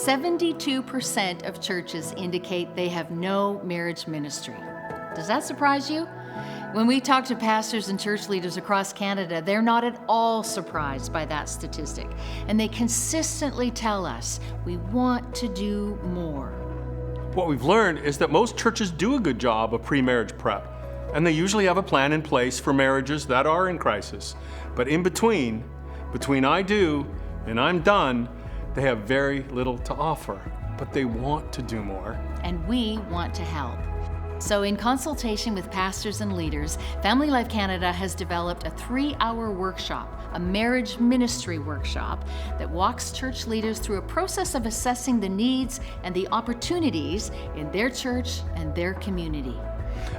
72% of churches indicate they have no marriage ministry. Does that surprise you? When we talk to pastors and church leaders across Canada, they're not at all surprised by that statistic. And they consistently tell us, we want to do more. What we've learned is that most churches do a good job of pre-marriage prep, and they usually have a plan in place for marriages that are in crisis. But in between I do and I'm done, they have very little to offer, but they want to do more. And we want to help. So in consultation with pastors and leaders, Family Life Canada has developed a 3-hour workshop, a marriage ministry workshop, that walks church leaders through a process of assessing the needs and the opportunities in their church and their community.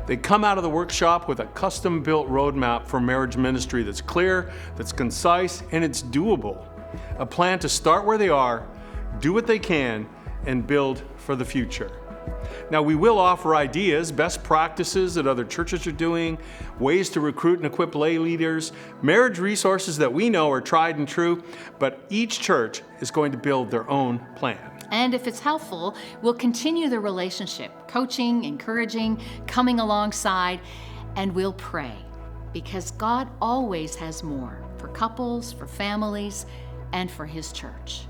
They come out of the workshop with a custom-built roadmap for marriage ministry that's clear, that's concise, and it's doable. A plan to start where they are, do what they can, and build for the future. Now, we will offer ideas, best practices that other churches are doing, ways to recruit and equip lay leaders, marriage resources that we know are tried and true, but each church is going to build their own plan. And if it's helpful, we'll continue the relationship, coaching, encouraging, coming alongside, and we'll pray, because God always has more for couples, for families, and for His church.